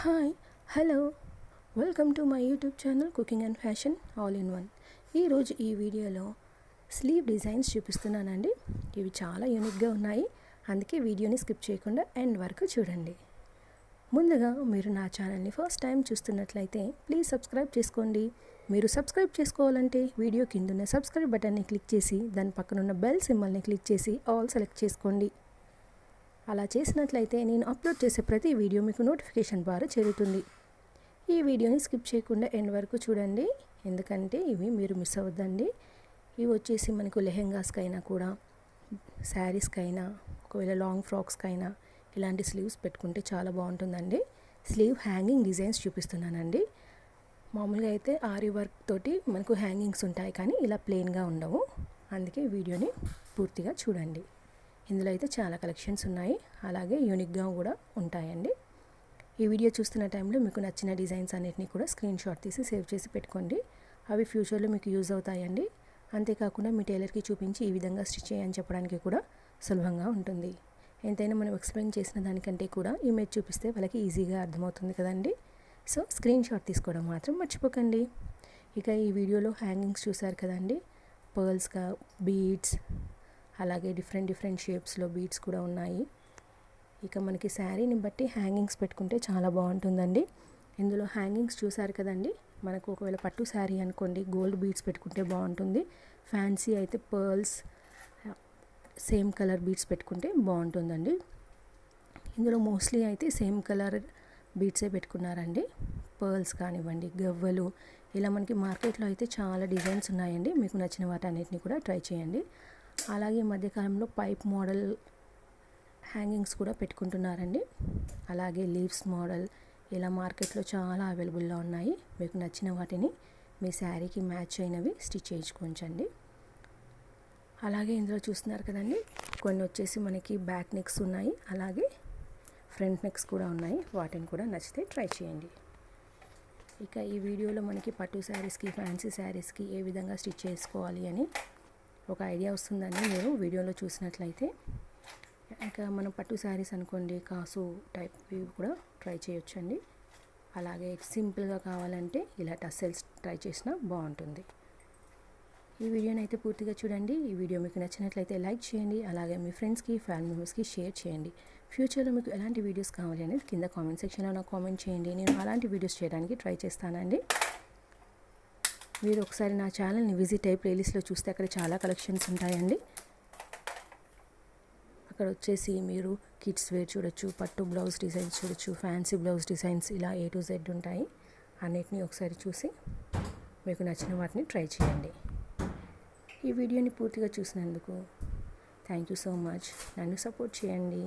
Hi hello welcome to my YouTube channel cooking and fashion all in one. ఈరోజు ఈ వీడియోలో slew designs చూపిస్తున్నానండి. ఇవి చాలా యూనిక్గా ఉన్నాయి, అందుకే వీడియోని స్కిప్ చేయకుండా ఎండ్ వరకు చూడండి. ముందుగా మీరు నా ఛానల్ని ఫస్ట్ టైం చూస్తున్నట్లయితే ప్లీజ్ సబ్స్క్రైబ్ చేసుకోండి. మీరు సబ్స్క్రైబ్ చేసుకోవాలంటే వీడియో కిందున్న సబ్స్క్రైబ్ బటన్ని క్లిక్ చేసి దాని పక్కనున్న బెల్ సింబల్ని క్లిక్ చేసి ఆల్ సెలెక్ట్ చేసుకోండి. అలా చేసినట్లయితే నేను అప్లోడ్ చేసే ప్రతి వీడియో మీకు నోటిఫికేషన్ ద్వారా చేరుతుంది. ఈ వీడియోని స్కిప్ చేయకుండా ఎండ్ వరకు చూడండి, ఎందుకంటే ఇవి మీరు మిస్ అవ్వద్దండి. ఇవి వచ్చేసి మనకు లెహెంగాస్కైనా కూడా, శారీస్కైనా, ఒకవేళ లాంగ్ ఫ్రాక్స్కైనా ఇలాంటి స్లీవ్స్ పెట్టుకుంటే చాలా బాగుంటుందండి. స్లీవ్ హ్యాంగింగ్ డిజైన్స్ చూపిస్తున్నానండి. మామూలుగా అయితే ఆరి వర్క్ తోటి మనకు హ్యాంగింగ్స్ ఉంటాయి, కానీ ఇలా ప్లెయిన్గా ఉండవు. అందుకే వీడియోని పూర్తిగా చూడండి. ఇందులో అయితే చాలా కలెక్షన్స్ ఉన్నాయి, అలాగే యూనిక్గా కూడా ఉంటాయండి. ఈ వీడియో చూస్తున్న టైంలో మీకు నచ్చిన డిజైన్స్ అన్నిటినీ కూడా స్క్రీన్ షాట్ తీసి సేవ్ చేసి పెట్టుకోండి. అవి ఫ్యూచర్లో మీకు యూజ్ అవుతాయండి. అంతేకాకుండా మీ టైలర్కి చూపించి ఈ విధంగా స్టిచ్ చేయని చెప్పడానికి కూడా సులభంగా ఉంటుంది. ఎంతైనా మనం ఎక్స్ప్లెయిన్ చేసిన దానికంటే కూడా ఇమేజ్ చూపిస్తే వాళ్ళకి ఈజీగా అర్థమవుతుంది కదండి. సో స్క్రీన్ షాట్ తీసుకోవడం మాత్రం మర్చిపోకండి. ఇక ఈ వీడియోలో హ్యాంగింగ్స్ చూసారు కదండి, పర్ల్స్గా బీడ్స్, అలాగే డిఫరెంట్ షేప్స్లో బీడ్స్ కూడా ఉన్నాయి. ఇక మనకి శారీని బట్టి హ్యాంగింగ్స్ పెట్టుకుంటే చాలా బాగుంటుందండి. ఇందులో హ్యాంగింగ్స్ చూసారు కదండి, మనకు ఒకవేళ పట్టు శారీ అనుకోండి గోల్డ్ బీడ్స్ పెట్టుకుంటే బాగుంటుంది. ఫ్యాన్సీ అయితే పర్ల్స్ సేమ్ కలర్ బీడ్స్ పెట్టుకుంటే బాగుంటుందండి. ఇందులో మోస్ట్లీ అయితే సేమ్ కలర్ బీడ్సే పెట్టుకున్నారండి. పర్ల్స్ కానివ్వండి, గవ్వలు, ఇలా మనకి మార్కెట్లో అయితే చాలా డిజైన్స్ ఉన్నాయండి. మీకు నచ్చిన వాటన్నిటిని కూడా ట్రై చేయండి. అలాగే మధ్యకాలంలో పైప్ మోడల్ హ్యాంగింగ్స్ కూడా పెట్టుకుంటున్నారండి. అలాగే లీవ్స్ మోడల్, ఇలా మార్కెట్లో చాలా అవైలబుల్లో ఉన్నాయి. మీకు నచ్చిన వాటిని మీ శారీకి మ్యాచ్ అయినవి స్టిచ్ చేయించుకోవచ్చండి. అలాగే ఇందులో చూస్తున్నారు కదండి, కొన్ని వచ్చేసి మనకి బ్యాక్ నెక్స్ ఉన్నాయి, అలాగే ఫ్రంట్ నెక్స్ కూడా ఉన్నాయి. వాటిని కూడా నచ్చితే ట్రై చేయండి. ఇక ఈ వీడియోలో మనకి పట్టు శారీస్కి, ఫ్యాన్సీ శారీస్కి ఏ విధంగా స్టిచ్ చేసుకోవాలి అని ఒక ఐడియా వస్తుందని మీరు వీడియోలో చూసినట్లయితే. ఇంకా మనం పట్టు శారీస్ అనుకోండి, కాసు టైప్ ఇవి కూడా ట్రై చేయొచ్చండి. అలాగే సింపుల్గా కావాలంటే ఇలా టస్సెల్స్ ట్రై చేసినా బాగుంటుంది. ఈ వీడియోని అయితే పూర్తిగా చూడండి. ఈ వీడియో మీకు నచ్చినట్లయితే లైక్ చేయండి, అలాగే మీ ఫ్రెండ్స్కి, ఫ్యామిలీ మెంబర్స్కి షేర్ చేయండి. ఫ్యూచర్లో మీకు ఎలాంటి వీడియోస్ కావాలి అనేది కింద కామెంట్ సెక్షన్లో నాకు కామెంట్ చేయండి. నేను అలాంటి వీడియోస్ చేయడానికి ట్రై చేస్తానండి. మీరు ఒకసారి నా ఛానల్ని విజిట్ అయ్యి ప్లేలిస్ట్లో చూస్తే అక్కడ చాలా కలెక్షన్స్ ఉంటాయండి. అక్కడ వచ్చేసి మీరు కిడ్స్ వేర్ చూడొచ్చు, పట్టు బ్లౌజ్ డిజైన్స్ చూడొచ్చు, ఫ్యాన్సీ బ్లౌజ్ డిజైన్స్, ఇలా A to Z ఉంటాయి. అన్నిటినీ ఒకసారి చూసి మీకు నచ్చిన వాటిని ట్రై చేయండి. ఈ వీడియోని పూర్తిగా చూసినందుకు థ్యాంక్ యూ సో మచ్. నన్ను సపోర్ట్ చేయండి.